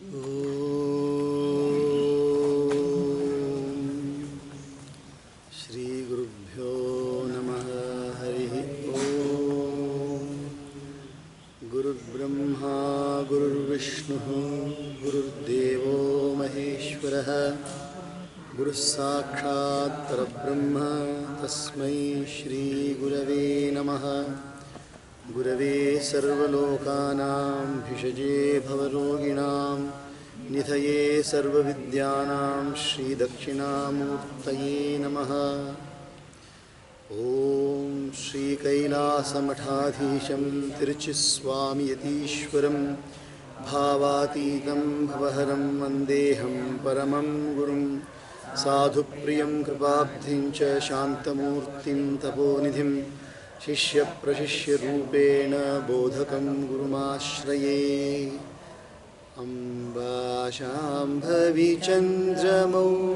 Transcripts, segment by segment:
श्री गुरुभ्यो नमः। हरि ओम। गुरुर्ब्रह्मा गुरुर्विष्णुः गुरुर्देवो महेश्वरः गुरुः साक्षात् परब्रह्म तस्मै श्री गुरवे नमः। गुरवे सर्वलोकानां भिषजे भवरोगिणां निधये सर्वविद्यानां श्रीदक्षिणामूर्तये नमः। ॐ श्रीकैलासमठाधीशं तिरुचिस्वामियतीश्वरं भावातीतं भवहरं वन्देऽहं परमं गुरुं। साधुप्रियं कृपाब्धिं च शान्तमूर्तिं तपोनिधिं शिष्यप्रशिष्यरूपेण बोधकं गुरुमाश्रये। अम्बा शाम्भवी चन्द्रमौलिरबला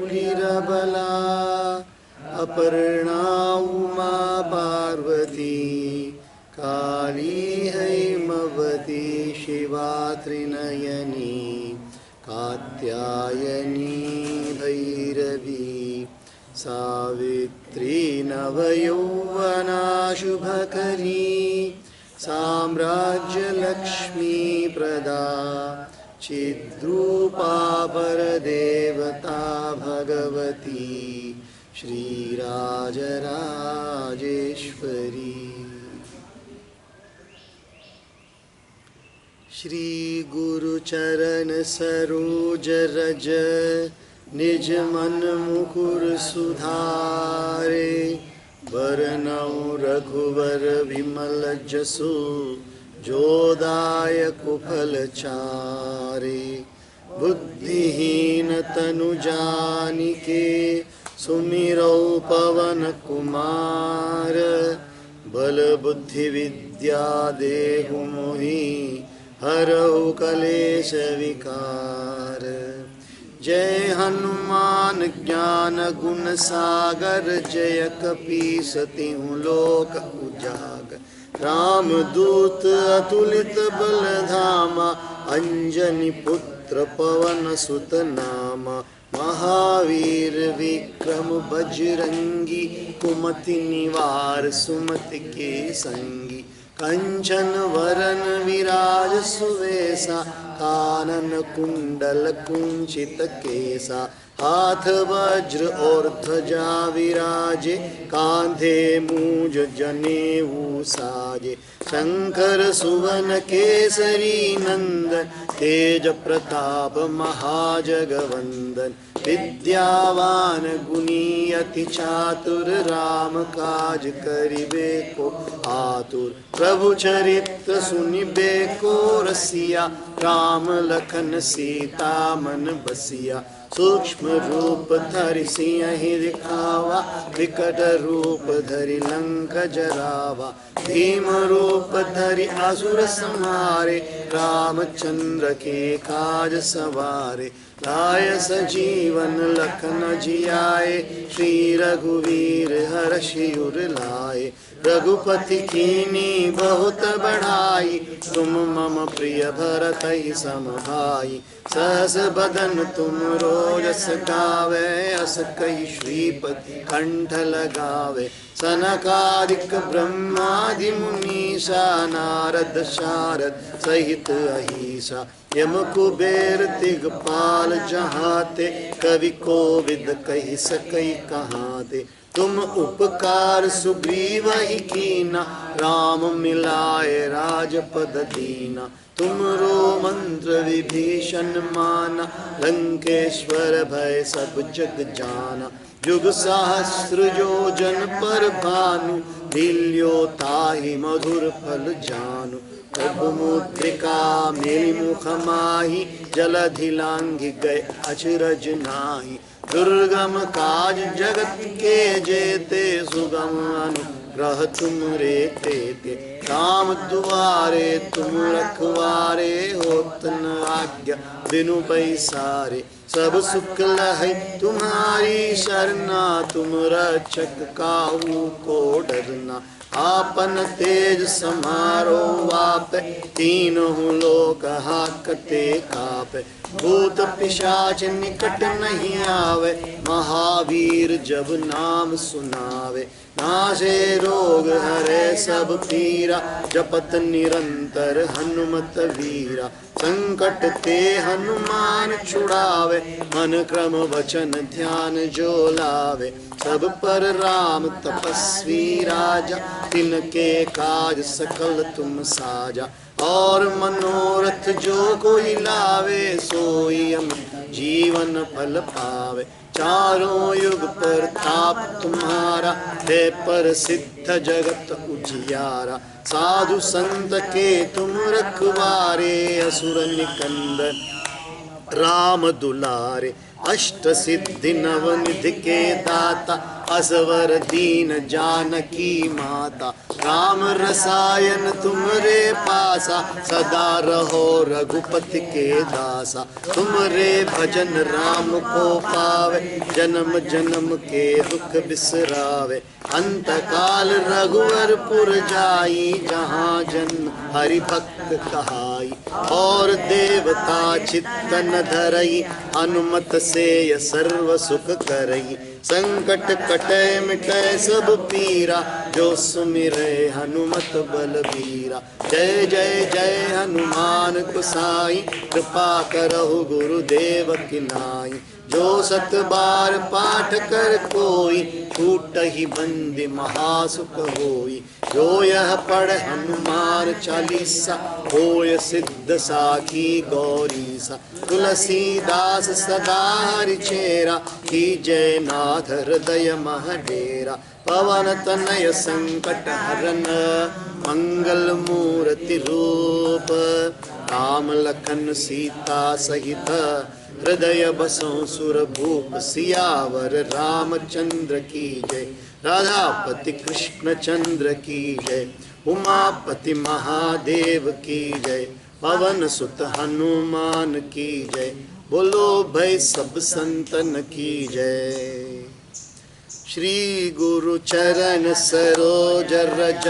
अपर्णा उमा पार्वती काली हैमवती शिवा त्रिनयनी कात्यायनी भैरवी सावित्री नवयौवना शुभकरी साम्राज्यलक्ष्मी प्रदा चिद्रूपा परदेवता भगवती श्रीराजराजेश्वरी। श्री गुरुचरण सरोज रज निज मन मुकुर सुधारे बरनौ रघुवर विमल जसु जोदायक फलचारे। बुद्धिहीन तनु जानिके सुमिरौ पवन कुमार बल बुद्धि विद्या देहु मोहि हरौ कलेश विकार। जय हनुमान ज्ञान गुण सागर जय कपीस तिहुँ लोक उजागर। रामदूत अतुलित बल धामा अंजनी पुत्र पवन सुत नामा। महावीर विक्रम बजरंगी कुमति निवार सुमति के संगी। कंचन वरन विराज सुवेसा कानन कुंडल कुंचित केसा। हाथ वज्र और ध्वजा विराजे कांधे मूज जनेऊ साजे। शंकर सुवन केसरी नंदन तेज प्रताप महाजगवंदन। विद्यावान गुणी अति चातुर राम काज करिबे को आतुर। प्रभु चरित्र सुनिबे को रसिया राम लखन सीता मन बसिया। सूक्ष्म रूप धरि सिंहि दिखावा विकट रूप धरि लंक जरावा। भीम रूप धरि असुर संहारे रामचंद्र के काज सवारे। लाय सजीवन लखन जियाए श्री रघुवीर हर्षि उर लाए। रघुपति कीनी बहुत बढ़ाई तुम मम प्रिय भरतहि सम भाई। सहस बदन तुम रोजस गावे अस कहि श्रीपति कंठ लगावे। सनकादिक ब्रह्मादि मुनीसा नारद शारद सहित अहिसा। यम कुबेर दिगपाल जहाते कवि कोविद कहि सकहि कहाते। तुम उपकार सुग्रीव ही कीना राम मिलाए राजपद दीना। तुमरो मंत्र विभीषण माना लंकेश्वर भय सब जग जाना। जुग सहस्र योजन पर भानु लील्यो ताहि मधुर फल जानु। प्रभु मुद्रिका मेलि मुख माहि जलधि लांघि गए अचरज नाही। दुर्गम काज जगत के जेते सुगम अनुग्रह तुम रे तेते। राम दुआरे तुम रखवारे होत न आज्ञा बिनु पैसारे। सब सुख लहै तुम्हारी शरणा तुम रक्षक काहू को डरना। आपन तेज समारो वापे, तीनों लोक हाकते कापे। भूत पिशाच निकट नहीं आवे, महावीर जब नाम सुनावे। नासे रोग हरे सब पीरा, जपत निरंतर हनुमत वीरा। संकट ते हनुमान छुड़ावे, मन क्रम वचन ध्यान जो लावे। सब पर राम तपस्वी राजा, तिनके काज सकल तुम साजा। और मनोरथ जो कोई लावे, सोई अमृत जीवन फल पावे। चारों युग पर ताप तुम्हारा, है पर सिद्ध जगत उजियारा। साधु संत के तुम रखवारे, असुर निकंदन राम दुलारे। अष्ट सिद्धि नवनिधि के दाता, असवर दीन जानकी माता। राम रसायन तुमरे पासा, सदा रहो रघुपति के दासा। तुमरे भजन राम को पावे, जन्म जन्म के दुख बिसरावे। अंत काल रघुवरपुर जाई, जहाँ जन्म हरि भक्त कहाई। और देवता चित्तन धरई, हनुमत से सर्व सुख करई। संकट कटे मिटे सब पीरा, जो सुमिरे हनुमत बलबीरा। जय जय जय हनुमान गोसाई, कृपा करहु गुरुदेव की नाई। जो सत बार पाठ कर कोई, छूटहि बंदी महासुख होई। जो यह पढ़ हनुमान चालीसा, होय सिद्ध साखी गौरीसा। तुलसीदास सदा हरिचेरा, कीजय नाथ हृदय मह डेरा। पवन तनय संकट हरन, मंगल मूर्ति रूप। राम लखन सीता सहित, हृदय बसों सुर भूप। सियावर रामचंद्र की जय, राधापति कृष्ण चंद्र की जय। उमापति महादेव की जय, पवन सुत हनुमान की जय। बोलो भाई सब संतन की जय। श्री गुरु चरण सरोज रज,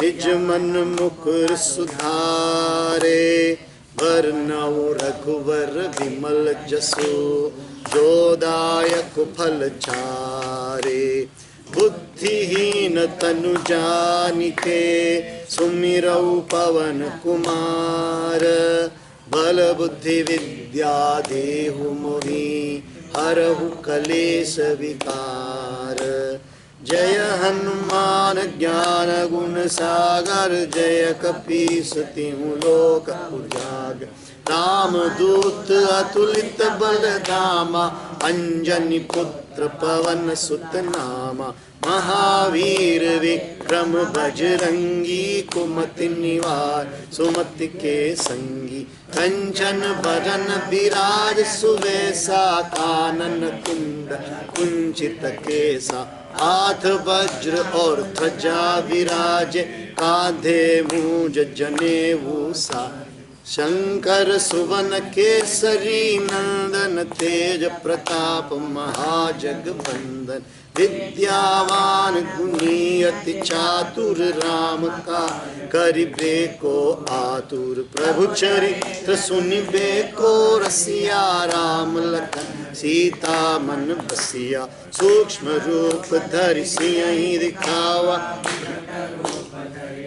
निज मन मुकुर सुधारे। वरनौ रघुवर विमल जसु, जो दायक फल चारे। बुद्धिहीन तनु जानिके, सुमिरौ पवन कुमार। बल बुद्धि विद्या देहु मोहि, हरहु कलेश विकार। जय हनुमान ज्ञान गुण सागर, जय कपीस तिहु लोक उजागर। राम दूत अतुलित बल धामा, अंजनी पुत्र पवन सुत नामा। महावीर विक्रम बजरंगी, कुमति निवार सुमति के संगी। कंचन बरन विराज सुवेसा, कानन कुंड कुंचित केसा। हाथ वज्र और ध्वजा विराजे, कांधे मूंज जनेऊ सा। शंकर सुवन केसरी नंदन, तेज प्रताप महाजगवंदन। विद्यावान गुणी अति चातुर, राम का करिबे को आतुर। प्रभु चरित्र सुनिबे को रसिया, राम लखन सीता मन बसिया। सूक्ष्म रूप धरि सियहि दिखावा,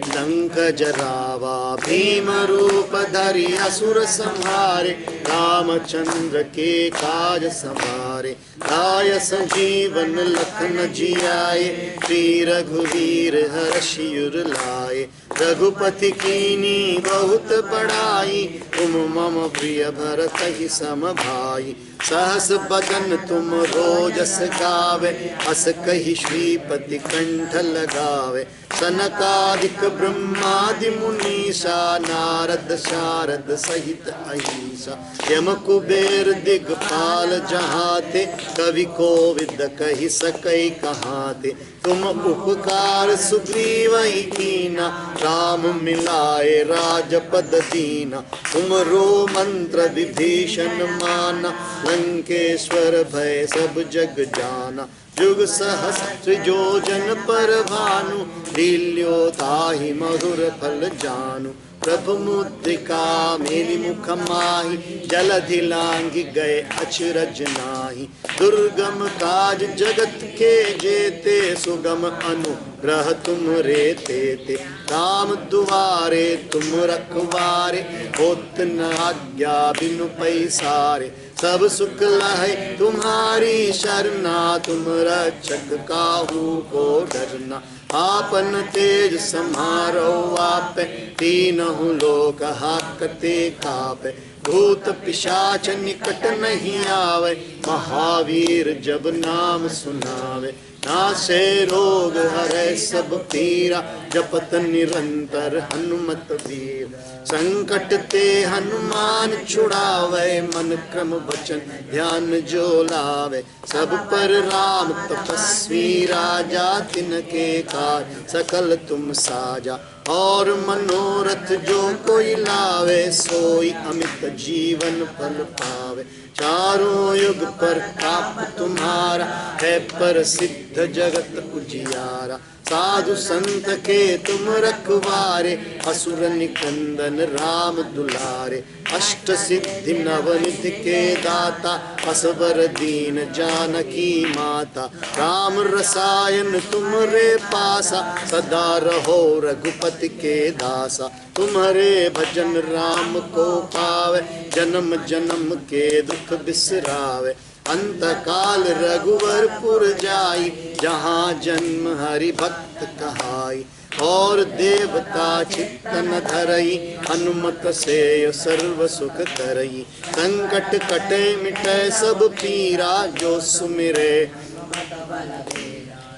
लंक जरावा। भीम रूप धरि असुर संहारे, रामचंद्र के काज सवारे। लाय संजीवन लखन जियाए, श्री रघुवीर हर्षि उर लाए। रघुपति कीनी बहुत बड़ाई, तुम मम प्रिय भरतहि सम भाई। सहस बदन तुम रोजस गावे, अस कहि श्रीपति कंठ लगावे। सनकादिक ब्रह्मादि मुनीसा, नारद शारद सहित अहिसा। यम कुबेर दिगपाल जहाते, कवि कोविद कहि सकै कहाते। तुम उपकार सुग्रीव कीना, राम मिलाए राजपद दीना, तुमरो मंत्र विभीषण माना, लंकेश्वर भय सब जग जाना, जुग सहस्त्र योजन पर भानु, लील्यो ताहि मधुर फल जानू, प्रभु मुद्रिका मेलि मुख माहि, जलधि लांघि गए अचरज नाही, दुर्गम काज जगत के जेते, सुगम अनुग्रह तुम रे तेते, राम दुआरे तुम रखवारे, होत न आज्ञा बिनु पैसारे, सब सुख लहै तुम्हारी शरणा, तुम रक्षक काहू को डरना, आपन तेज समारो आपे, तीनहु लोक हाकते कापे, भूत पिशाच निकट नहीं आवे, महावीर जब नाम सुनावे, नासे रोग हरै सब पीरा, जपत निरंतर हनुमत वीर, संकट ते हनुमान छुड़ावे, मन क्रम वचन ध्यान जो लावे, सब पर राम तपस्वी राजा, तिनके काज सकल तुम साजा, और मनोरथ जो कोई लावे, सोई अमित जीवन फल पावे, चारों युग पर ताप तुम्हारा, है पर सिद्ध जगत उजियारा, साधु संत के तुम रखवारे, असुर निकंदन राम दुलारे, अष्ट सिद्धि नवनिधि के दाता, असबर दीन जानकी माता, राम रसायन तुमरे पासा, सदा रहो रघुपति के दासा, तुम्हारे भजन राम को पावे, जन्म जन्म के दुख बिसरावे, अंत काल रघुवरपुर जाई, जहाँ जन्म हरि भक्त कहाई, और देवता चित्तन धरई, हनुमत से सर्व सुख करई, संकट कटे मिटे सब पीरा, जो सुमिरे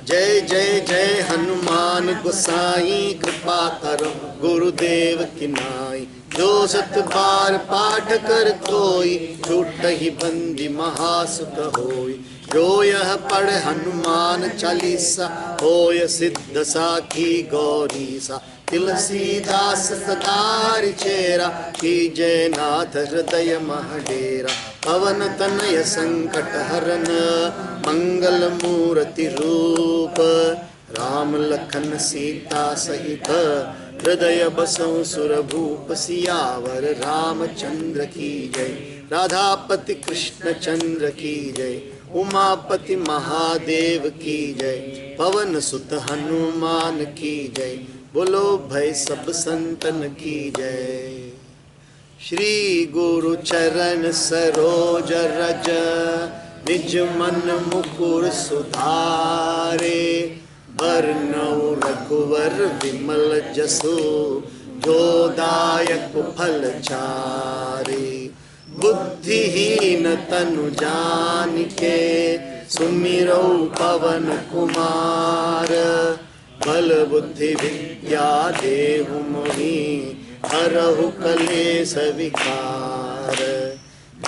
जय जय जय हनुमान गोसाई, कृपा करो गुरुदेव की नाई, जो सत बार पाठ कर कोई, छूट ही बंदी महासुख होई, जो यह पढ़ हनुमान चालीसा, होय सिद्ध साखी गौरीसा, तुलसीदास सदारि चेरा, की जय नाथ हृदय महडेरा, पवन तनय संकट हरन, मंगल मूर्ति रूप, राम लखन सीता सहित, हृदय बसौ सुरभूप, सियावर रामचंद्र की जय, राधापति कृष्ण चंद्र की जय, उमापति महादेव की जय, पवन सुत हनुमान की जय, बोलो भय सब संतन की जय। श्री गुरु चरण सरोज रज, निज मन मुकुर सुधारे, बरनउँ रघुवर विमल जसु, जो दायक फल चारे, बुद्धिहीन तनु जानिके, सुमिरौ पवन कुमार, बल बुद्धि विद्या देहु मोहि, हरहु कलेश विकार,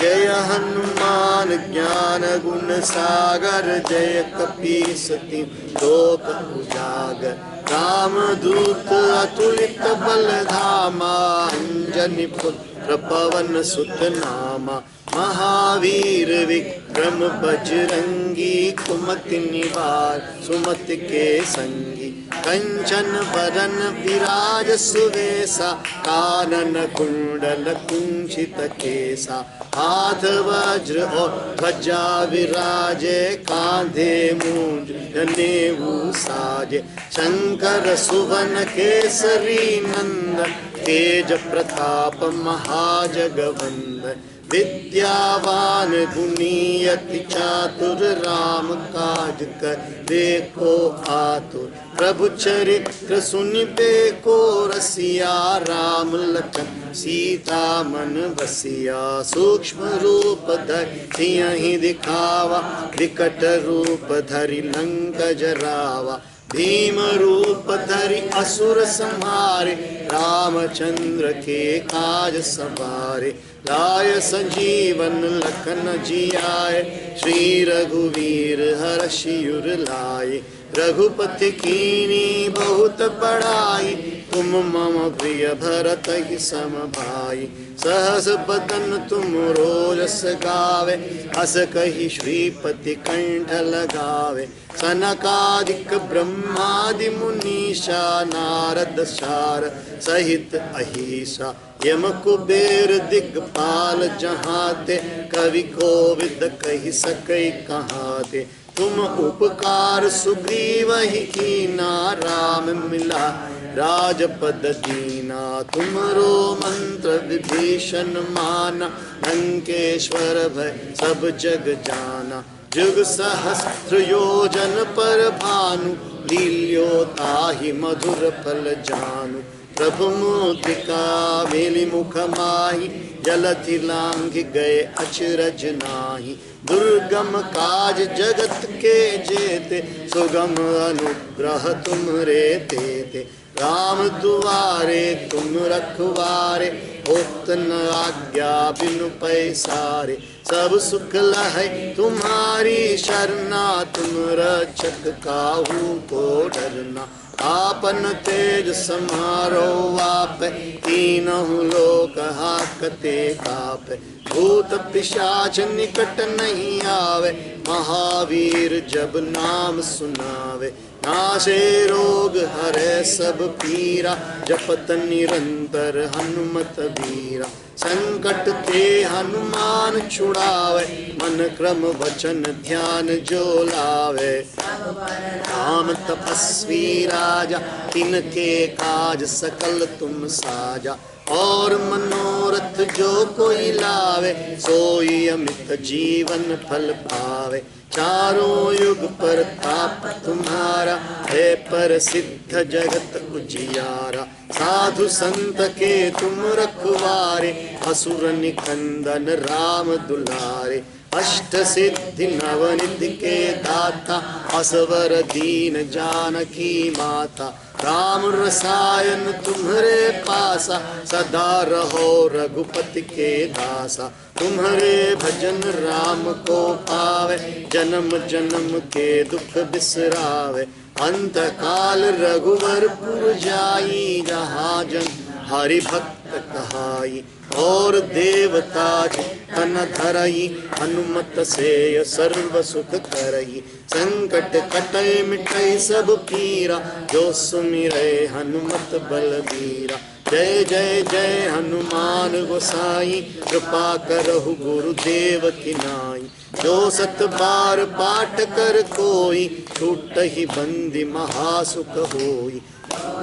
जय हनुमान ज्ञान गुण सागर, जय कपीस तिहुँ लोक उजागर, राम दूत अतुलित बल धामा, अंजनी पुत्र पवन सुत नामा, महावीर विक्रम बजरंगी, कुमति निवार सुमति के संगी, कंचन बरन विराज सुवेसा, कानन कुंडल कुंचित केसा, हाथ वज्र और ध्वजा विराजे, कांधे मूंज जनेऊ साजे, शंकर सुवन केसरी नंदन, तेज प्रताप महाजगवंदन, विद्यावान गुणी अति चातुर, राम काज करे को आतुर, प्रभु चरित्र सुनिबे को रसिया, राम लखन सीता मन बसिया, सूक्ष्म रूप धरि सियहि दिखावा, विकट रूप धरि लंक जरावा, भीम रूप धरि असुर संहारे, रामचंद्र के काज सवारे, लाय संजीवन लखन जियाए, श्री रघुवीर हर्षि उर लाए, रघुपति कीनी बहुत बड़ाई, तुम मम प्रिय भरत ही सम भाई। सहस बदन तुम रोजस गावे, अस कही श्रीपति कंठ लगावे। सनकादिक ब्रह्मादि मुनीषा, नारद शार सहित अहिषा। यम कुबेर दिग्पाल जहाँ ते, कवि कोविद कही सकै कहाँ ते। तुम उपकार सुग्रीव ही कीना, राम मिला राजपद दीना। तुमरो मंत्र विभीषण माना, लंकेश्वर भय सब जग जाना। जुग सहस्त्र योजन पर भानु, लील्यो ताहि मधुर फल जानु। प्रभु मुद्रिका मेलि मुख माहि, जलधि लांघि गए अचरज नाही। दुर्गम काज जगत के जेते, सुगम अनुग्रह तुमरे तेते। राम दुआरे तुम रखवारे, होत न आज्ञा बिनु पैसारे। सब सुख लहै तुम्हारी शरणा, तुम रक्षक काहू को डरना। आपन तेज समारो आप, तीनों लोक हाकते कापे। भूत पिशाच निकट नहीं आवे, महावीर जब नाम सुनावे। नाशे रोग हरे सब पीरा, जपत निरंतर हनुमत वीरा। संकट ते हनुमान छुड़ावे, मन क्रम वचन ध्यान जो लावे। राम तपस्वी राजा, तिनके काज सकल तुम साजा। और मनोरथ जो कोई लावे, सोई अमित जीवन फल पावे। चारों युग पर ताप तुम्हारा, है पर सिद्ध जगत उजियारा। साधु संत के तुम रखवारे, असुर निकंदन राम दुलारे। अष्ट सिद्धि नवनिधि के दाता, असवर दीन जानकी माता। राम रसायन तुम्हारे पासा, सदा रहो रघुपति के दासा। तुम्हारे भजन राम को पावे, जन्म जन्म के दुख बिसरावे। अंत काल रघुवर पुर जाई, जहाँ जन हरि भक्त कहाई। और देवता तन धरई, हनुमत से सर्व सुख करई। संकट कटै मिटै सब पीरा, जो सुमिरै हनुमत बलबीरा। जय जय जय हनुमान गोसाई, कृपा करहु गुरुदेव की नाई। जो सत बार पाठ कर कोई, छूटहि बंदी महासुख होई।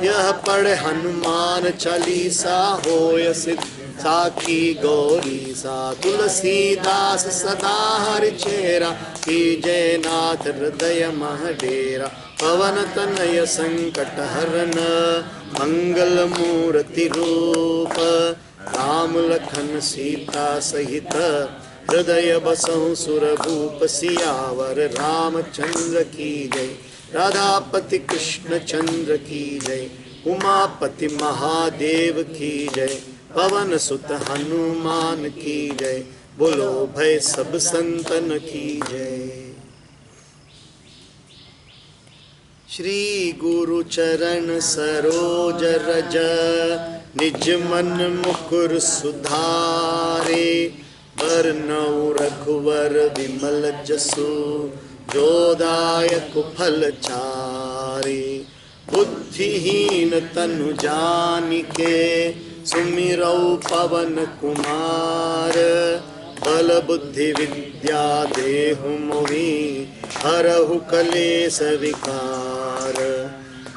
यह पढ़े हनुमान चालीसा, होय सिद्ध साखी गौरी सा। तुलसीदास सदा हरि चेरा, कीजय नाथ हृदय मह डेरा। पवन तनय संकट हरन, मंगल मूर्ति रूप। राम लखन सीता सहित, हृदय बसहु सुरभूप। सियावर रामचंद्र की जय, राधापति कृष्ण चंद्र की जय। उमापति महादेव की जय, पवन सुत हनुमान की जय। बोलो भय सब संतन की जय। श्री गुरु चरण सरोज रज, निज मन मुकुर सुधारे। बरनउँ रघुवर विमल जसु, जो दायक फल चारे। बुद्धिहीन तनु जानिके, सुमिरौ पवन कुमार। बल बुद्धि विद्या देहु मोहि, हरहु कलेश विकार।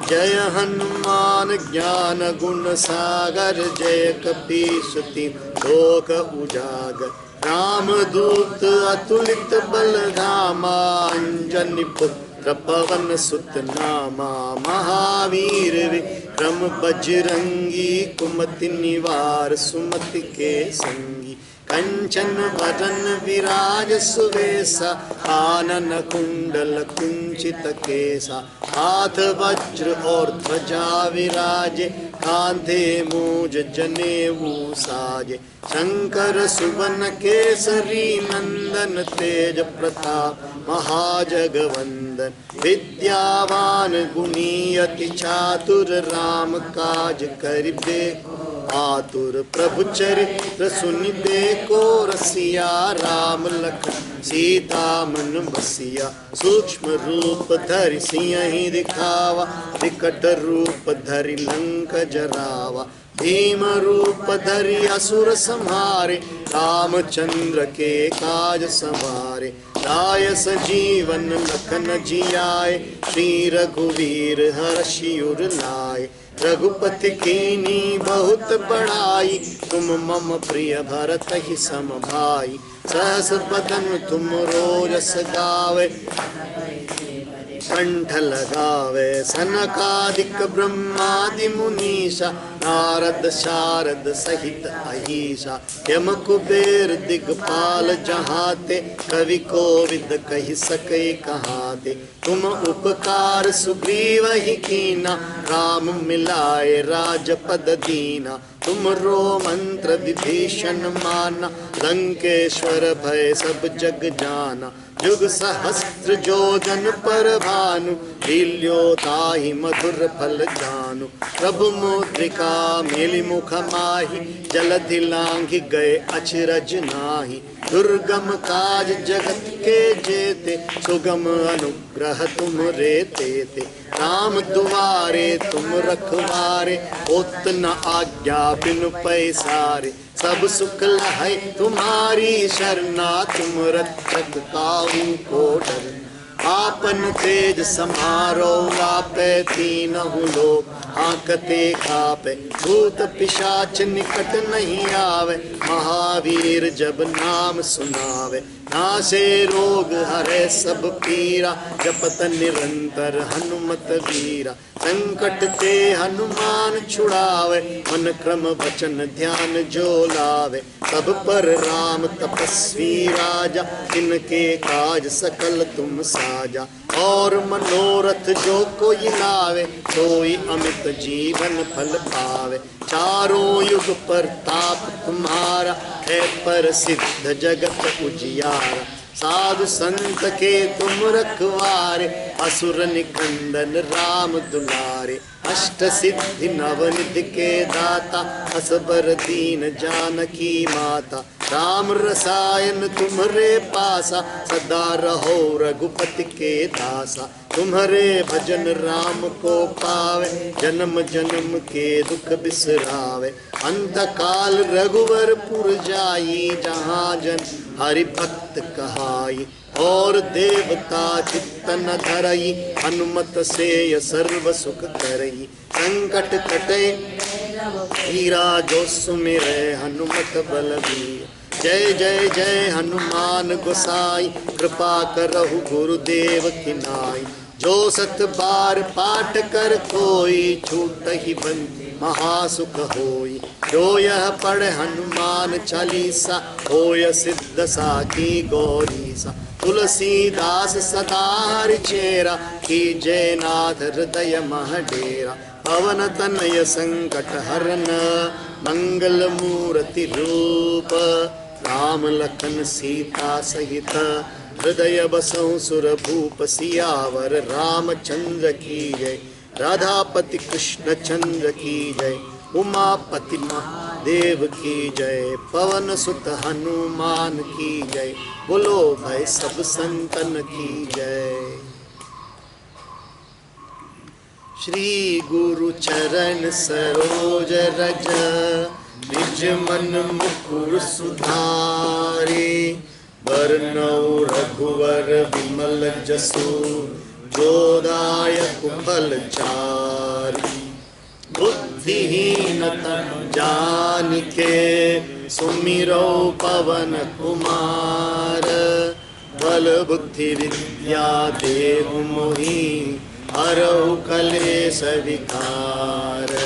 जय हनुमान ज्ञान गुण सागर, जय कपीस तिहुँ लोक उजागर। रामदूत अतुलित बल धामा, अंजनी पुत्र पवन सुत नामा। महावीर विक्रम बजरंगी, कुमति निवार सुमति के संगी। कंचन वदन विराज सुवेशा, कानन कुंडल कुंचित केसा। हाथ वज्र और ध्वजा विराजे, कांधे मूज जनेऊ साजे। शंकर सुवन केसरी नंदन, तेज प्रताप महाजगवंदन। विद्यावान गुणी अति चातुर, राम काज करिबे आतुर। प्रभु चरित्र सुनि देखो रसिया, राम लखन सीता मन बसिया। सूक्ष्म रूप धरि सिंह दिखावा, विकट रूप धरि लंक जरावा। भीम रूप धरि असुर संहारे, रामचंद्र के काज संवारे। लाय सजीवन लखन जियाए, श्री रघुवीर हर्षि उर लाए। रघुपति कीनी बहुत बड़ाई, तुम मम प्रिय भरत ही सम भाई। सहस बदन तुम रोजस गावे, कंठ लगावे। सनकादिक ब्रह्मादि मुनीषा, नारद शारद सहित अहिषा। यम कुबेर दिगपाल जहाते, कवि कोविद कहि सके कहाते। तुम उपकार सुग्रीव ही कीना, राम मिलाए राजपद दीना। तुम रो मंत्र विभीषण माना, लंकेश्वर भय सब जग जाना। जुग सहस्त्र जोजन पर भानु, लील्यो ताहि मधुर फल जानु। प्रभु मुद्रिका मेलि मुख माहि, जलधि लांघि गए अचरज नाहि। दुर्गम काज जगत के जेते, सुगम अनुग्रह तुम रे तेते। राम दुआरे तुम रखवारे, होत न आज्ञा बिनु पैसारे। सब सुख लहै तुम्हारी शरणा, तुम रक्षक काहू को डर। आपन तेज समारो आपे, तीनहु लोक हाकते कापे। भूत पिशाच निकट नहीं आवे, महावीर जब नाम सुनावे। नासे रोग हरे सब पीरा, जपत निरंतर हनुमत वीरा। संकट ते हनुमान छुड़ावे, मन क्रम वचन ध्यान जो लावे। सब पर राम तपस्वी राजा, तिनके काज सकल तुम साजा। और मनोरथ जो कोई लावे, सोई अमित जीवन फल पावे। चारों युग पर ताप तुम्हारा, है पर सिद्ध जगत उजियारा। साधु संत के तुम रखवारे, असुर निकंदन राम दुलारे। अष्ट सिद्धि नवनिधि के दाता, असबर दीन जानकी माता। राम रसायन तुम्हरे पासा, सदा रहो रघुपति के दासा। तुम्हारे भजन राम को पावे, जन्म जन्म के दुख बिसरावे। अंत काल रघुवर पुर जाई, जहाँ जन हरि भक्त कहाई। और देवता चित्त न धरई, हनुमत से सर्व सुख करई। संकट कटे हीरा, जो सुमिरै हनुमत बलवीर। जय जय जय हनुमान गोसाई, कृपा करहु गुरुदेव की नाई। जो सत बार पाठ कर कोई, छूट ही बंद महासुख होई। जो यह पढ़ हनुमान चालीसा, होय सिद्ध साखी गौरीसा। तुलसीदास सदा हरिचेरा, कीजय नाथ हृदय मह डेरा। पवन तनय संकट हरन, मंगल मूर्ति रूप। राम लखन सीता सहित, हृदय बसहु सुर भूप। सियावर रामचंद्र की जय, राधापति कृष्ण चंद्र की जय। उमापति महादेव की जय, पवन सुत हनुमान की जय। बोलो भाई सब संतन की जय। श्री गुरु चरण सरोज रज, निज मन मुकुर सुधारे। बरनउँ रघुवर विमल जसु, जो दायक फल चारि। बुद्धिहीन तनु जानिके, सुमिरौ पवन कुमार। बल बुद्धि विद्या देहु मोहि, हरहु कलेश विकार।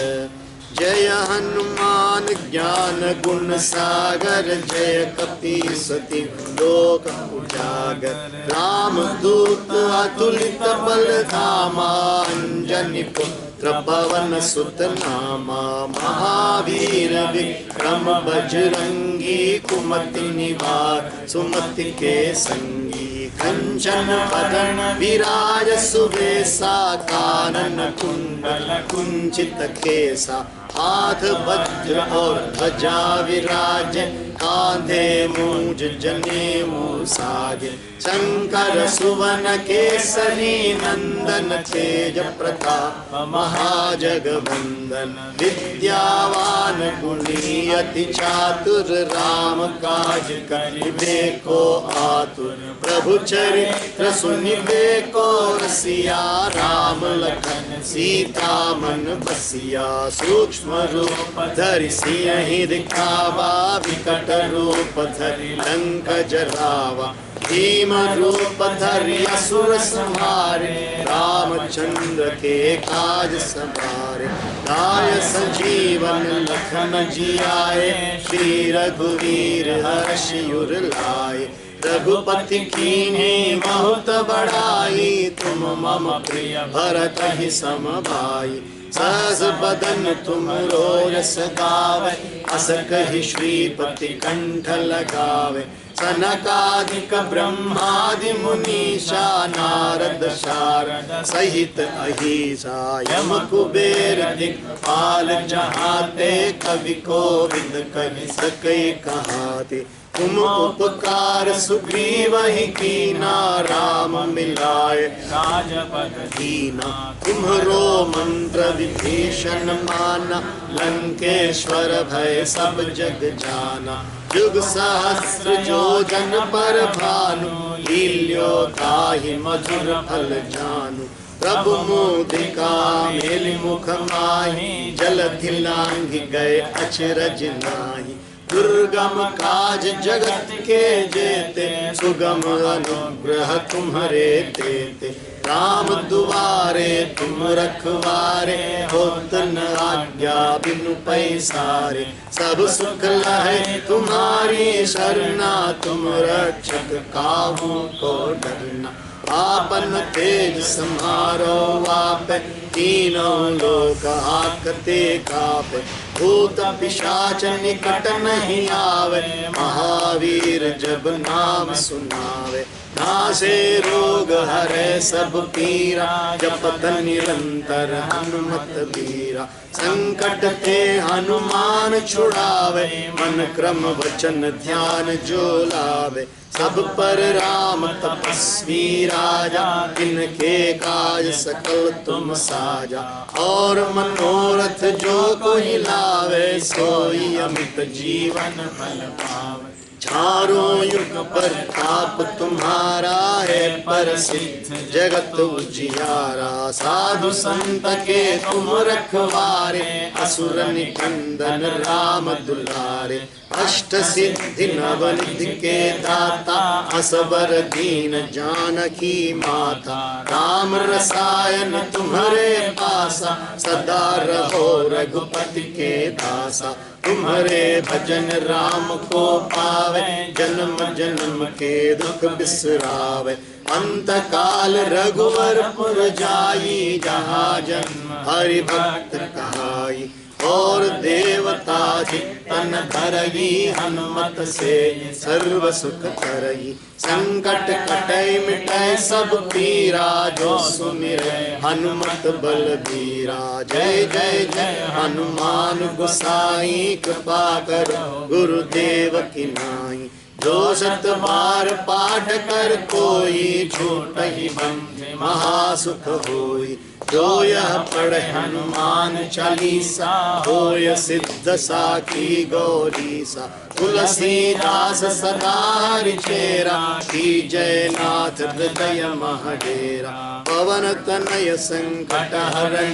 जय हनुमान ज्ञान गुण सागर, जय कपीसति लोक उजागर। राम दूत अतुलित बल धामा, अंजनी पुत्र पवन सुत नामा महावीर विक्रम बजरंगी कुमति निवार सुमति के संगी कंचन बदन विराज सुबेसा कानन कुंडल कुंचित केसा हाथ वज्र और ध्वजा विराज कांधे मूज जनेऊ साजे शंकर सुवन केसरी नंदन तेज प्रताप महाजगवंदन विद्यावान गुणी अति चातुर राम काज करिबे को आतुर प्रभु चरित्र सुनिबे को रसिया राम लखन सीता मन बसिया सूक्ष्म रूप धरि सिंहि दिखावा विकट रूप धरि लंक जरावा भीम रूप धरि असुर संहारे रामचंद्र के काज सवारे लाय संजीवन लखन जियाए श्री रघुवीर हर्ष उर लाए रघुपति कीन्ही बहुत बड़ाई तुम मम प्रिय भरत ही सम भाई सहस बदन तुम रोयस गावे अस कहि श्रीपति कंठ लगावे सनकादिक ब्रह्मादि मुनीषा नारद शारद सहित अहिसा यम कुबेर दिक्पाल जहाते कवि कोविद कहि सकै कहाते तुम उपकार सुग्रीव ही कीना राम मिलाए राजपद दीना तुम्हरो मंत्र विभीषण माना लंकेश्वर भय सब जग जाना जुग सहस्र जोजन पर भानु लील्यो ताहि मधुर फल जानू प्रभु मुद्रिका मेलि मुख माहि जलधि लांघि गए अचरज नाहि दुर्गम काज जगत के जेते सुगम अनुग्रह तुम्हारे तेते राम दुआरे तुम रखवारे होत न आज्ञा बिनु पैसारे सब सुख लहे तुम्हारी शरणा तुम रक्षक काहू को डरना आपन तेज सम्हारो आपे तीनों लोक हाकते कापे भूत पिशाच निकट नहीं आवे महावीर जब नाम सुनावे नासे रोग हरे सब पीरा जपत निरंतर हनुमत बीरा संकट ते हनुमान छुड़ावे मन क्रम वचन ध्यान जो लावे सब पर राम तपस्वी राजा इनके काज सकल तुम साजा और मनोरथ जो कोई लावे सोई अमित जीवन फल पावे चारों युग पर ताप तुम्हारा है प्रसिद्ध जगत उजियारा साधु संत के तुम रखवारे असुर निकंदन राम दुलारे अष्ट सिद्धि नवनिधि के दाता असबर दीन जानकी माता राम रसायन तुम्हारे पासा सदा रहो रघुपति के दासा तुम्हारे भजन राम को पावे जन्म जन्म के दुख बिसरावे अंत काल रघुवर पुर जाई जहाँ जन्म हरि भक्त कहाई और देवता चित्तन धरई हनुमत से सर्व सुख करई संकट कटै मिटै सब पीरा जो सुमिरै हनुमत बलबीरा जय जय जय हनुमान गोसाई कृपा करो गुरुदेव की नाई जो सत बार पाठ कर कोई छूट ही बंधे महासुख होई जो यह पढ़े हनुमान चालीसा होय सिद्ध साखी गौरीसा तुलसीदास सदा हरिचेरा की जयनाथ हृदय महडेरा पवन तनय संकट हरण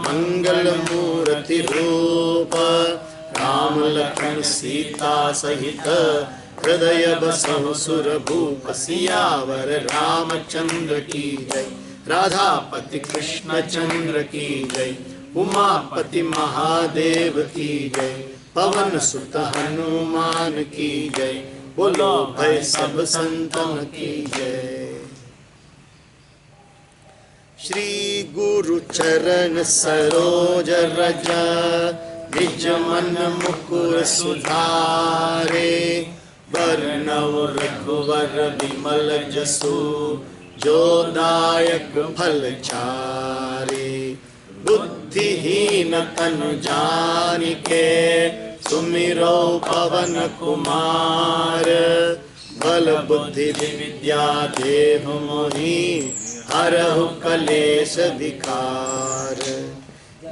मंगल मूर्ति रूप राम लखन सीता सहित हृदय बसहु सुर भूप सियावर रामचंद्र की जय राधापति कृष्ण चंद्र की जय उमापति महादेव की जय पवन सुत हनुमान की जय बोलो भय सब संतन की जय। श्री गुरु चरण सरोज रज निज मन मुकुर सुधारे वर्णव रघुवर विमल जसु जो दायक फल चारे बुद्धिहीन तनु जानिके सुमिरो पवन कुमार बल बुद्धि विद्या देहु मोहि हरहु कलेश विकार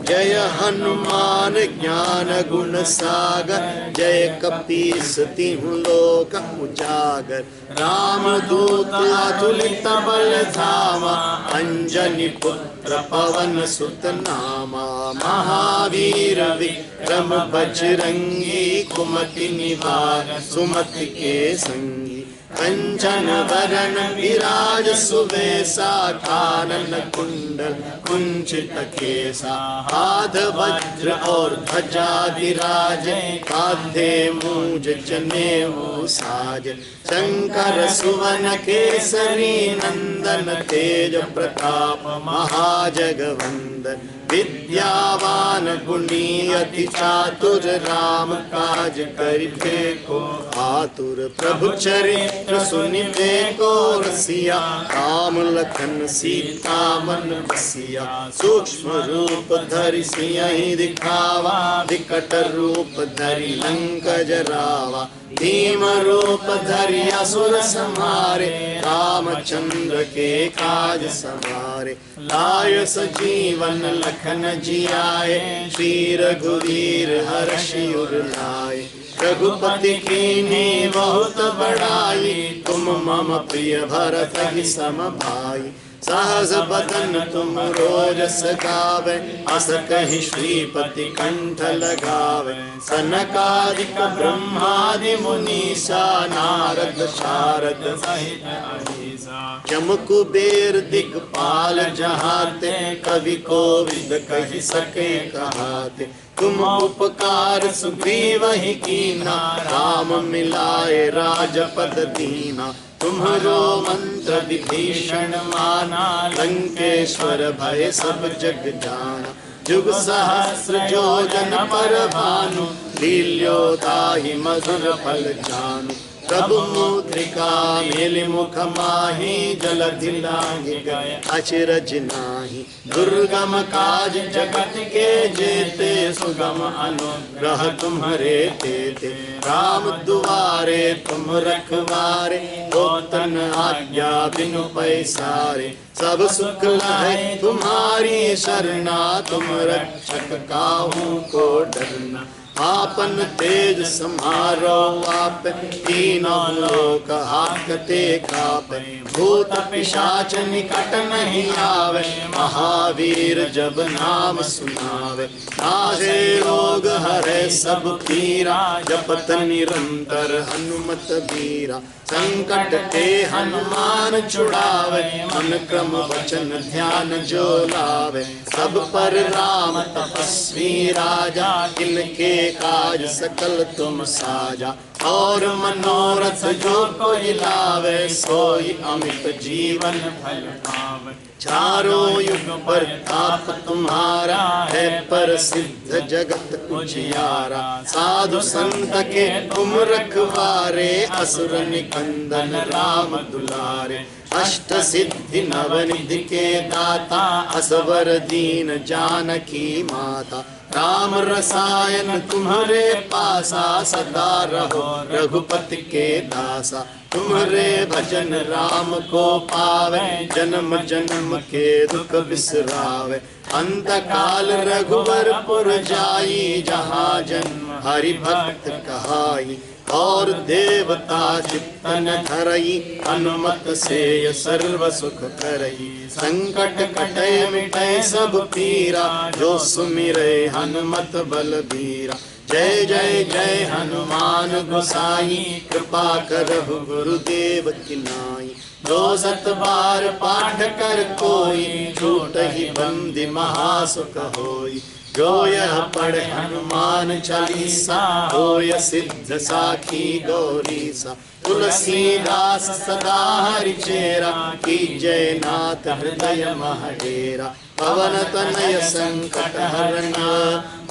जय हनुमान ज्ञान गुण सागर जय कपीस तिहु लोक उजागर राम दूत अतुलित बल धामा अंजनी पुत्र पवन सुत नामा महावीर विक्रम बजरंगी कुमति निवार सुमति के संगी कंचन वरण विराज सुवेशा कानन कुंडल कुंचित केसा हाथ वज्र और ध्वजा विराज कांधे मूज जनेऊ साज शंकर सुवन केसरी नंदन तेज प्रताप महाजगवंदन विद्यावान गुणी अति चातुर राम काज करिबे को आतुर प्रभु चरित्र सुनिबे को रसिया राम लखन सीता मन बसिया सूक्ष्म रूप धरि सियहि दिखावा विकट रूप धरि लंक जरावा भीम रूप धरि असुर संहारे रामचंद्र के काज सवारे लाय सजीवन लखन जियाए श्री रघुवीर हर्षि उर लाए रघुपति कीन्ही बहुत बड़ाई तुम मम प्रिय भरत ही सम भाई सहज बदन तुम रोजस गावे अस कहि श्रीपति कंठ लगावे सनकादिक ब्रह्मादि मुनीसा नारद शारद सहित अहीसा जम कुबेर दिगपाल जहाते कवि कोविद कहि सके कहाते तुम उपकार सुग्रीव ही कीना राम मिलाए राजपद दीना तुम्हारो मंत्र विभीषण माना लंकेश्वर भय सब जग जाना जुग सहस्र योजन पर भानु लील्योताहि मधुर फल जानु प्रभु मुद्रिका मेलि मुख माहि जलधि लांघि गए अचरज नाही दुर्गम काज जगत के जेते सुगम अनुग्रह तुम्हारे तेते राम दुआरे तुम रखवारे होतन आज्ञा बिनु पैसारे सब सुख लहै तुम्हारी शरणा तुम रक्षक काहू को डरना आपन तेज समारो आप तीनों लोक हाकते कापे भूत पिशाच निकट नहीं आवे महावीर जब नाम सुनावे नासे रोग हरे सब पीरा जपत निरंतर हनुमत बीरा संकट ते हनुमान छुड़ावे मन क्रम वचन ध्यान जो लावे सब पर राम तपस्वी राजा इनके काज सकल तुम साजा और मनोरथ जो कोई लावे सोई अमित जीवन फल पावे चारों युग पर ताप तुम्हारा है पर सिद्ध जगत उजियारा साधु संत के तुम रखवारे असुर निकंदन राम दुलारे अष्ट सिद्धि नवनिधि के दाता असवर दीन जानकी माता राम रसायन तुम्हारे पासा सदा रहो रघुपति के दासा तुम्हारे भजन राम को पावे जन्म जन्म के दुख बिसरावे अंत काल रघुवरपुर जाई जहाँ जन्म हरि भक्त कहाई और देवता चित्तन धरई हनुमत से सर्व सुख करई संकट कटे मिटे सब पीरा जो सुमिरे हनुमत बलबीरा जय जय जय हनुमान गोसाई कृपा करहु गुरुदेव की नाई दो सत बार पाठ कर कोई छूट ही बंदी महासुख होई जो यह पढ़े हनुमान चालीसा होय सिद्ध साखी गौरीसा। तुलसीदास सदा हरिचेरा कीजय नाथ हृदय महडेरा। पवन तनय संकट हरण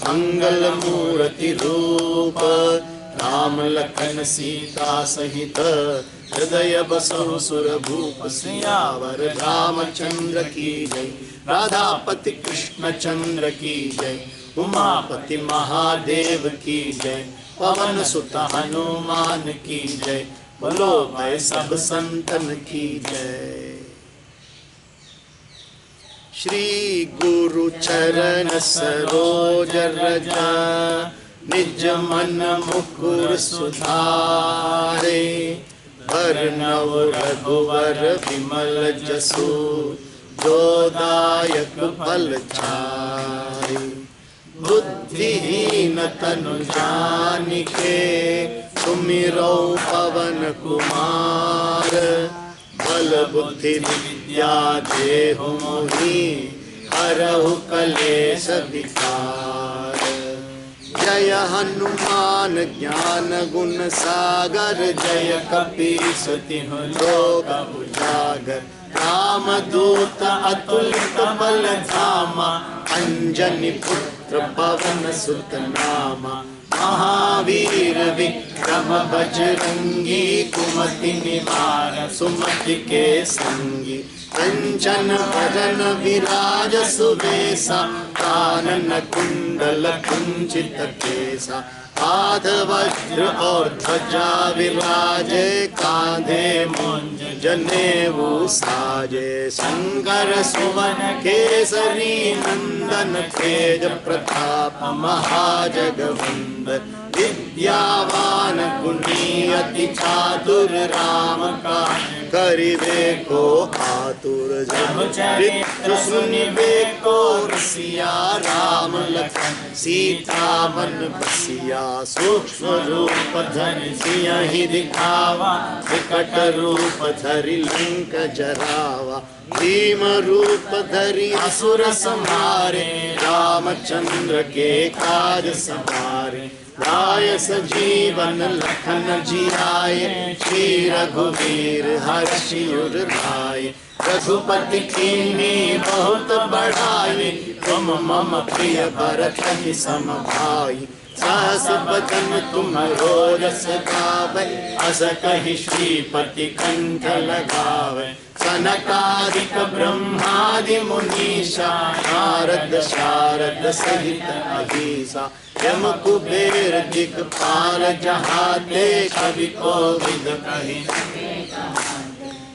मंगल मूर्ति रूप। राम लखन सीता सहित हृदय बसहु सुर भूप। सियावर रामचंद्र की जय। राधापति कृष्ण चंद्र की जय। उमापति महादेव की जय। पवन सुत हनुमान की जय। बोलो भाई सब संतन की जय। श्री गुरु चरण सरोज रज निज मन मुकुर सुधारे। भरनव रघुवर विमल जसु जो दायक फल चारे। बुद्धिहीन तनु जानिके सुमिरौ पवन कुमार। बल बुद्धि विद्या देहु मोहि हरहु कलेश विकार। जय हनुमान ज्ञान गुण सागर। जय कपीस तिहुँ लोक उजागर। रामदूत अतुलित बल धामा। अंजनी पुत्र पवन सुत नामा। महावीर विक्रम बजरंगी कुमति निवार सुमति के संगी। कंचन वदन विराज सुबेसा कानन कुंडल कुंचित केसा। हाथ वज्र और ध्वजा विराजे कांधे मुंज जनेऊ साजे। शंकर सुवन केसरी नंदन तेज प्रताप महाजगवंदन। विद्यावान गुणी अति चातुर राम काज करिवे को आतुर। जब चरित्र सुनिवे को रसिया राम लखन सीता मन बसिया। सूक्ष्म रूप धरि सियहि दिखावा विकट रूप धरि लंक जरावा। भीम रूप धरि असुर संहारे रामचंद्र के काज सवारे। लाय सजीवन लखन जियाए श्री रघुवीर हर्षि उर लाए। रघुपति कीन्ही बहुत बड़ाई तुम मम प्रिय भरत ही सम भाई। सहस बदन तुम्हरो रस गावै अस कहि श्रीपति कंठ लगावै। सनकादिक ब्रह्मादि मुनीषा नारद शारद सहित अहीसा। यम कुबेर दिक्पाल जहाते कवि कोविद कहि।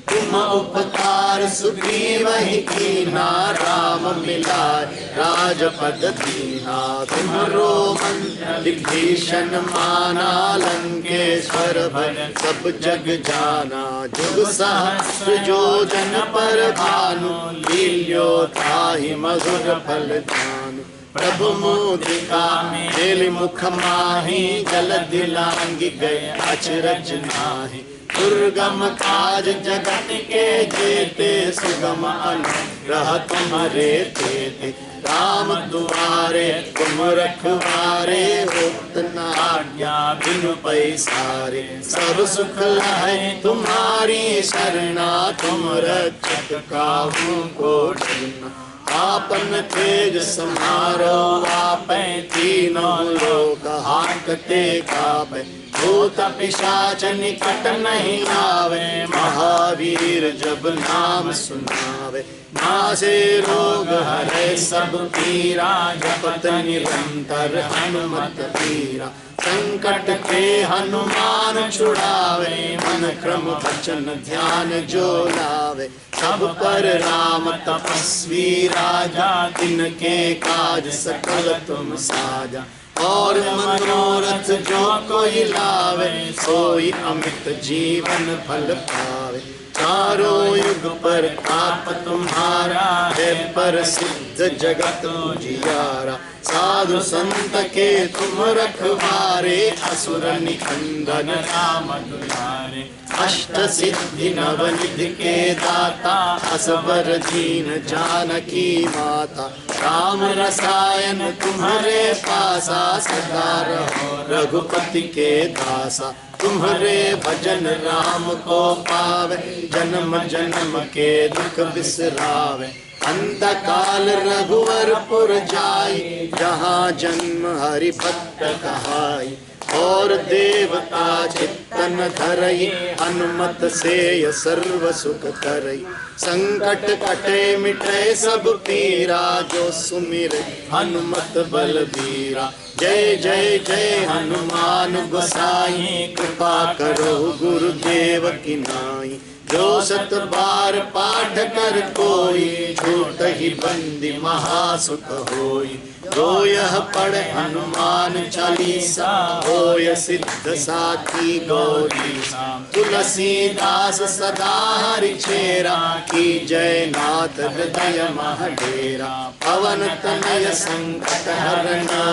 तुम उपकार सुग्रीवहि कीन्हा राम मिलाय राजपद दीन्हा। तुम्हरो मंत्र विभीषण माना लंकेश्वर भय सब जग जाना। जुग सहस्र योजन पर भानु लील्यो ताहि मधुर फल जानु। प्रभु मुद्रिका मेलि मुख माहि जल दिलांगी गए अचरज नाहि। दुर्गम काज जगत के जेते सुगम अनुग्रह तुम्हारे तेते। राम दुआरे तुम रखवारे होत न आज्ञा बिनु पैसारे। सब सुख लहै तुम्हारी शरणा तुम रक्षक काहू को डरना। आपन तेज समारो आपै तीनों लोक हांकते कापै। भूत पिशाच निकट नहीं आवे महावीर जब नाम सुनावे। नासे रोग हरे सब पीरा जपत निरंतर हनुमत वीरा। संकट के हनुमान छुड़ावे मन क्रम वचन ध्यान जो लावे। सब पर राम तपस्वी राजा तिनके काज सकल तुम साजा। और मनोरथ जो कोई लावे सोई अमित जीवन फल पावे। चारों युग पर ताप तुम्हारा है पर सिद्ध जगत उजियारा। साधु संत के तुम रखवारे, असुर निकंदन राम दुलारे। अष्ट सिद्धि नवनिधि के दाता, असबर दीन जानकी माता। राम रसायन तुम्हारे पासा, सदा रहो रघुपति के दासा। तुम्हारे भजन राम को पावे, जन्म जन्म के दुख बिसरावे। अंत काल रघुवरपुर जाई, जहाँ जन्म हरि भक्त कहाई। और देवता चित्तन धरई, हनुमत से सर्व सुख करई। संकट कटे मिटे सब पीरा, जो सुमिर हनुमत बलबीरा। जय जय जय हनुमान गोसाई, कृपा करो गुरुदेव की नाई। जो सत बार पाठ कर कोई, छूट ही बंदी महासुख होई। जो यह पढ़ हनुमान चालीसा, होय सिद्ध साखी गौरीसा। तुलसीदास सदा हरि चेरा, की जय नाथ हृदय महडेरा। पवन तनय संकट हरना,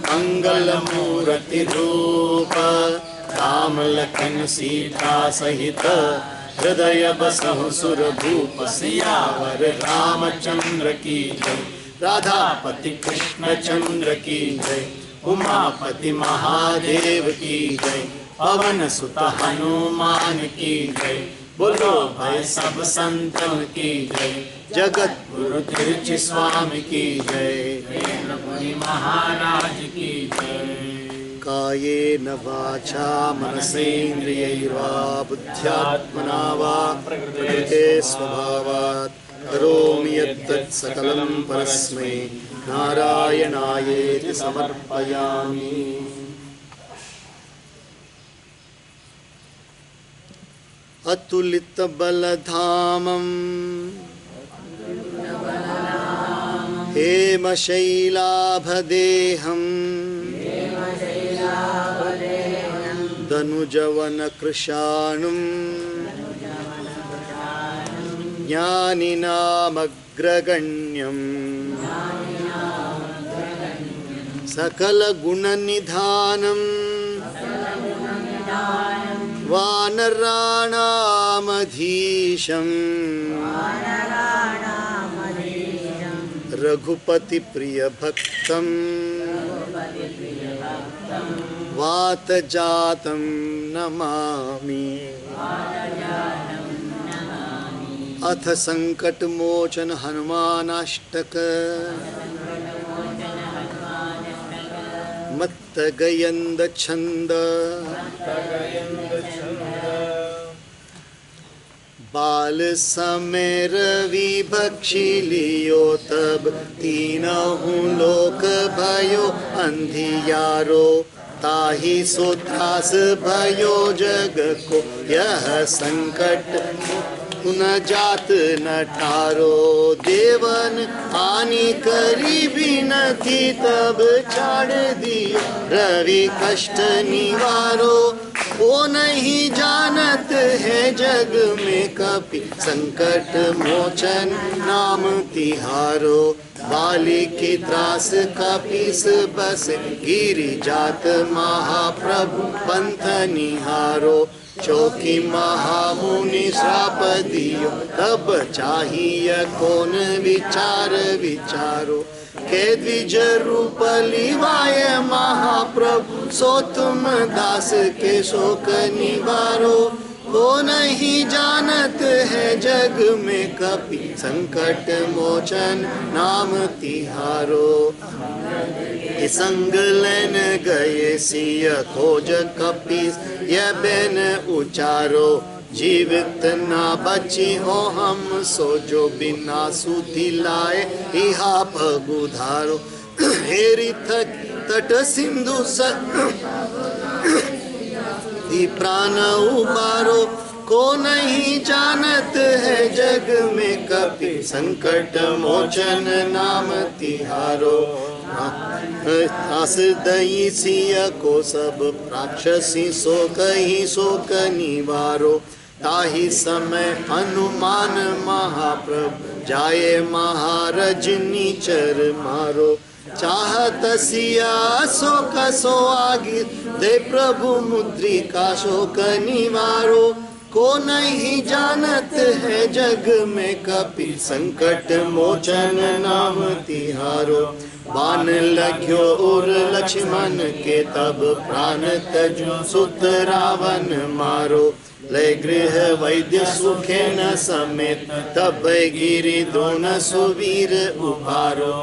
मंगल मूर्ति रूप। राम लखन सीता सहित, हृदय बसहु सुर भूप। सियावर रामचंद्र की जय, राधापति कृष्ण चंद्र की जय। उमापति महादेव की जय, पवन सुत हनुमान की जय। बोलो भाई सब संतन की जय, जगत गुरु तिरुचि स्वामी की जय। वेंद्रपुरी महाराज की जय। कायेन वाचा मनसेन्द्रियैर्वा, बुद्ध्यात्मना वा प्रकृते स्वभावात्। करोमि यद्यत् सकलं परस्मै, नारायणायेति समर्पयामि। अतुलित बलधामं हेमशैलाभदेहं, धनुजवन कृशाणुं। ज्ञानिनामग्रगण्यं, सकलगुणनिधानं। वानराणामधीशं, रघुपति प्रिय भक्तं। वातजातं नमामि। अथ संकट मोचन हनुमानाष्टक। मत्त गयंद छंद, बाल समय रवि भक्षी लियो। तब तीनहु लोक भयो अंधियारो। ताहि सो त्रास भयो जग को, यह संकट न जात न ठारो। देवन हानि करी बिनती, तब छाड़ दियो रवि कष्ट निवारो। वो नहीं जानत है जग में कपि, संकट मोचन नाम तिहारो। बाली की त्रास कपिस बस, गिरि जात महाप्रभु पंथ निहारो। चौकी महामुनि श्राप दियो, तब चाहिए कौन विचार विचारो। के द्विज रूप लिवाय महाप्रभु, सो तुम दास के शोक निवारो। को नहीं जानत है जग में कपि, संकट मोचन नाम तिहारो। संग लेन गए सिय खोज कपीस, यह बेन उचारो। जीवित ना बची हो हम, सो जो बिना सुधि लाए इहा पगुधारो। हेरी थक तट सिंधु प्राण उबारो। को नहीं जानत है जग में कपि, संकट मोचन नाम तिहारो। आस दई सिय को सब राक्षसी, सो कहीं शोक निवारो। ताही समय हनुमान महाप्रभु जाए महाराज नीचर मारो। चाहत सिया शोक सो आगे दे प्रभु मुद्रिका शोक निवारो। को नहीं जानत है जग में कपि संकट मोचन नाम तिहारो। बाण लग्यो उर लक्ष्मण के तब प्राण तजो सुत रावण मारो। लय गृह वैद्य सुखे न समेत तब गिरि द्रोण सुवीर उभारो।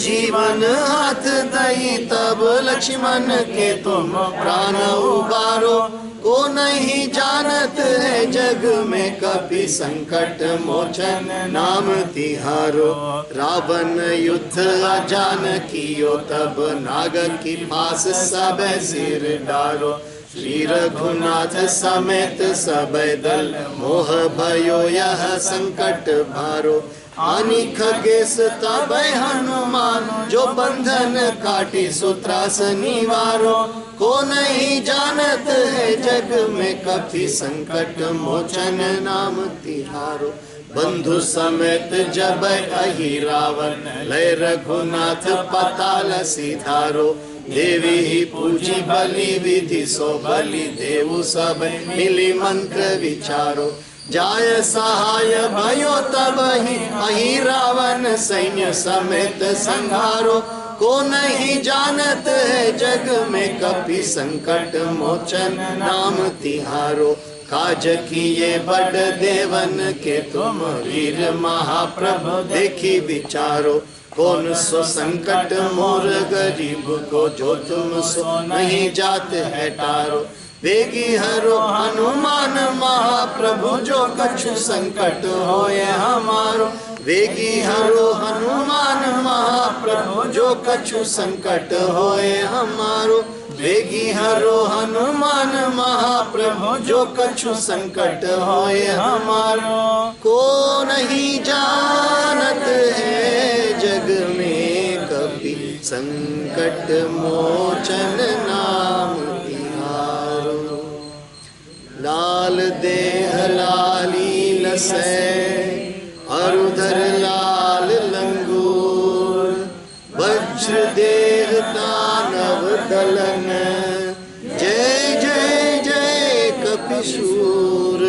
जीवन हाथ दई तब लक्ष्मण के तुम प्राण उबारो। को नहीं जानत है जग में कपि संकट मोचन नाम तिहारो। रावण युद्ध अजान कियो तब नाग की फांस सब सिर डारो। श्री रघुनाथ समेत सब दल मोह भयो यह संकट भारो। आनी खगेश तब हनुमान जो बंधन काटी सूत्रास निवारो। को नहीं जानत है जग में कपि संकट मोचन नाम तिहारो। बंधु समेत जब अहि रावण लय रघुनाथ पताल सिधारो। देवी ही पूजी बलि विधि सो बलि देवु सब मिली मंत्र विचारो। जाय सहाय भयो तब ही अहि रावण सैन्य समेत संहारो। को नहीं जानत है जग में कपि संकट मोचन नाम तिहारो। काज किए बड़ देवन के तुम वीर महाप्रभु देखी विचारो। कौन सो संकट मोर गरीब को जो तुम सो नहीं जात है टारो। वेगी हरो हनुमान महाप्रभु जो कछु संकट होए हमारो। वेगी हरो हनुमान महाप्रभु जो कछु संकट होए हमारो। वेगी हरो हनुमान महाप्रभु जो कछु संकट होए हमारो। को नहीं जानत है जग में कपि संकट मोचन नाम तिहारो। लाल देह लाली लसै अरुधर लाल लंगूर। वज्र देह दानव दलन जय जय जय कपिशूर।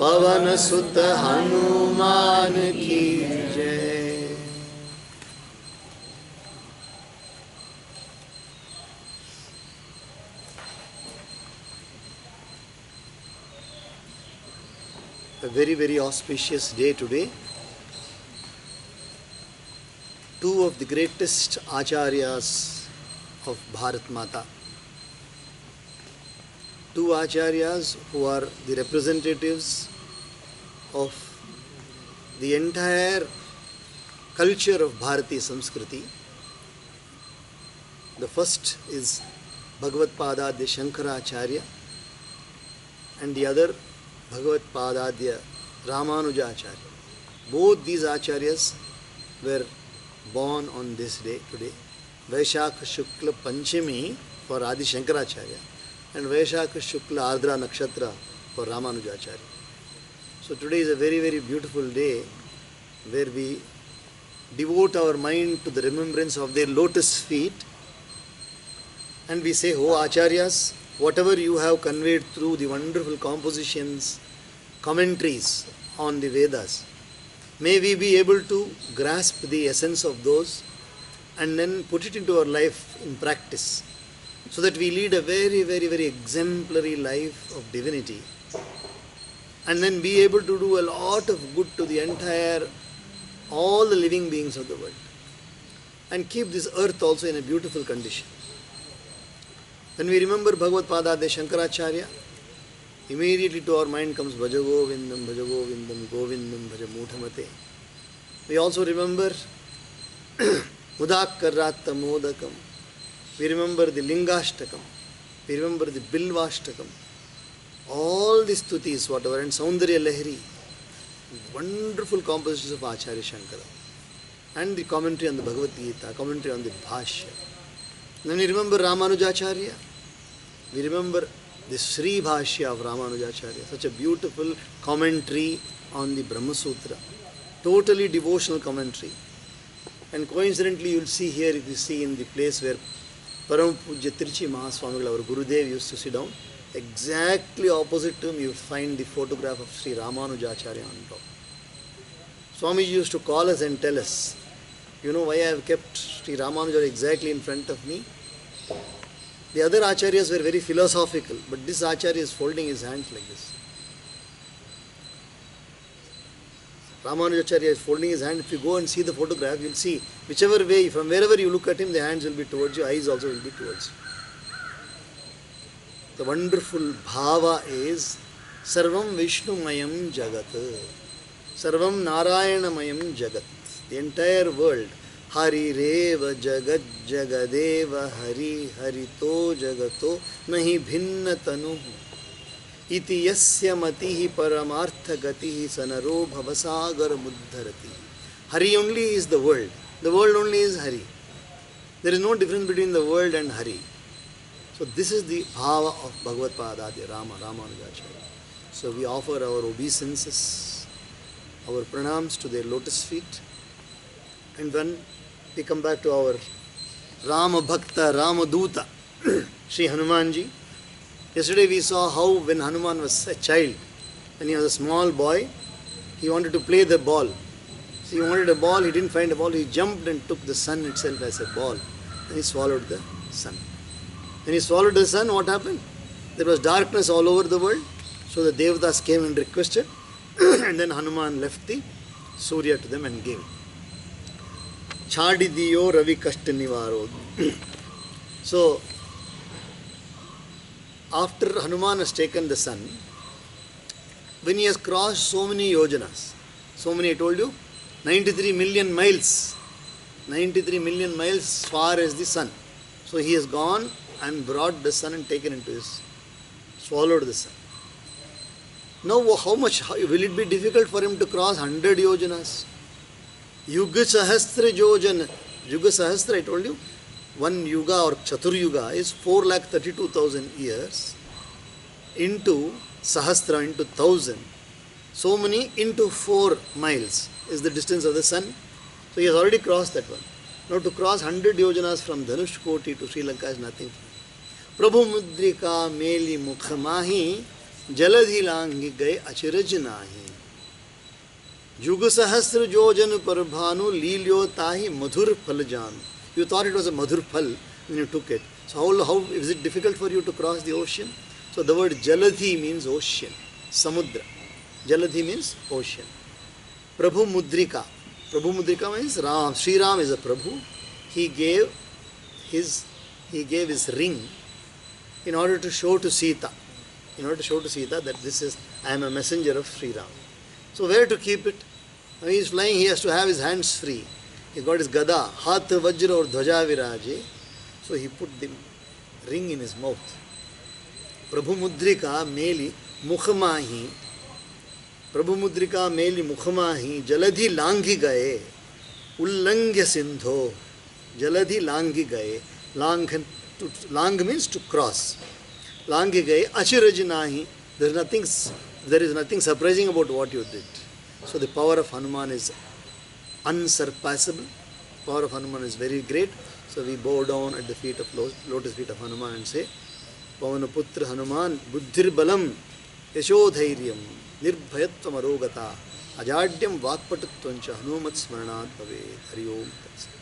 पवन सुत हनुमान की जय। A very auspicious day today. Two of the greatest acharyas of Bharat Mata. Two acharyas who are the representatives of the entire culture of Bharati Samskriti. The first is Bhagavad Padadya Shankaracharya and the other Bhagavad Padadya Ramanuja Acharya. Both these acharyas were born on this day today. Vaishakha Shukla Panchami for Adi Shankaracharya and Vaishakha Shukla Ardra Nakshatra for Ramanuja Acharya. So today is a very beautiful day where we devote our mind to the remembrance of their lotus feet and we say, "Oh Acharyas, whatever you have conveyed through the wonderful compositions, commentaries on the Vedas, may we be able to grasp the essence of those and then put it into our life in practice so that we lead a very exemplary life of divinity and then be able to do a lot of good to the entire, all the living beings of the world and keep this earth also in a beautiful condition." When we remember Bhagavad Padadya Shankaracharya, immediately to our mind comes Bhaja Govindam, Govindam, Bhaja Muthamate. We also remember Mudakkaratta Modakam. We remember the Lingashtakam. We remember the Bilvashtakam. All these stutis, whatever, and Saundarya Lahiri, wonderful compositions of Acharya Shankara. And the commentary on the Bhagavad Gita, commentary on the Bhashya. When we remember Ramanujacharya, we remember the Sri Bhashya of Ramanujacharya, such a beautiful commentary on the Brahma Sutra, totally devotional commentary. And coincidentally, you will see here, if you see in the place where Param Pujya Tiruchi Mahaswamigal, our Gurudev, used to sit down, exactly opposite to him, you will find the photograph of Sri Ramanujacharya on top. Swamiji used to call us and tell us, you know why I have kept Sri Ramanujacharya exactly in front of me? The other acharyas were very philosophical, but this acharya is folding his hands like this. Ramanujacharya is folding his hand. If you go and see the photograph, you will see whichever way, from wherever you look at him, the hands will be towards you, eyes also will be towards you. The wonderful bhava is Sarvam Vishnumayam Jagat, Sarvam Narayanmayam Jagat. The entire world, Hari Reva Jagat Jagadeva Hari Harito Jagato Nahi Bhinna Tanu Iti Yasya Matihi Paramartha Gatihi Sanaro Bhavasagar Muddharati. Hari only is the world. The world only is Hari. There is no difference between the world and Hari. So this is the bhava of Bhagavad Padadya Ramanujacharya. So we offer our obeisances, our pranams to their lotus feet. And when we come back to our Rama Bhakta, Rama Duta, Sri Hanumanji. Yesterday we saw how when Hanuman was a child, when he was a small boy, he wanted to play the ball. So he wanted a ball, he didn't find a ball, he jumped and took the sun itself as a ball. And he swallowed the sun. When he swallowed the sun, what happened? There was darkness all over the world. So the Devatas came and requested, and then Hanuman left the Surya to them and gave it. Chadi diyo ravi kashta nivaro. So, after Hanuman has taken the sun, when he has crossed so many yojanas, so many I told you, 93 million miles, 93 million miles as far as the sun. So he has gone and brought the sun and taken into his, swallowed the sun. Now how much, will it be difficult for him to cross 100 yojanas? Yuga Sahasra Yojana. Yuga Sahasra, I told you, one yuga or Chatur Yuga is 4,32,000 years into Sahasra, into 1,000. So many into 4 miles is the distance of the sun. So he has already crossed that one. Now to cross 100 yojanas from Dhanush Koti to Sri Lanka is nothing. Prabhu Mudrika Meli Mukhamahi Jaladhi Langi Gai Achiraj Nahi. Yuga Sahasra Jojan Parabhanu Lilyo Tahi Madhur Phalajanu. You thought it was a Madhur Phal when you took it. So how is it difficult for you to cross the ocean? So the word Jaladhi means ocean, Samudra. Jaladhi means ocean. Prabhu Mudrika. Prabhu Mudrika means Ram. Sri Ram is a Prabhu. He gave his ring in order to show to Sita. In order to show to Sita that I am a messenger of Sri Ram. So where to keep it? When he is flying, he has to have his hands free. He got his gada, Hath Vajra or Dhwaja Viraje. So he put the ring in his mouth. Prabhu Mudrika Meli Mukhamahi. Prabhu Mudrika Meli Mukhamahi Jaladhi Langi Gaye Ullangya Sindho. Jaladhi Langi Gaye. Lang means to cross. Langi Gaye Achirajinahi. There is nothing surprising about what you did. So the power of Hanuman is unsurpassable. Power of Hanuman is very great. So we bow down at the feet of lotus feet of Hanuman and say, Pavanaputra Hanuman Buddhir Balam Yashodhairyam Nirbhayatvam Arogata Ajadyam Vakpatutvancha Hanumat Smaranat Bhave. Hari Om Tat Sat.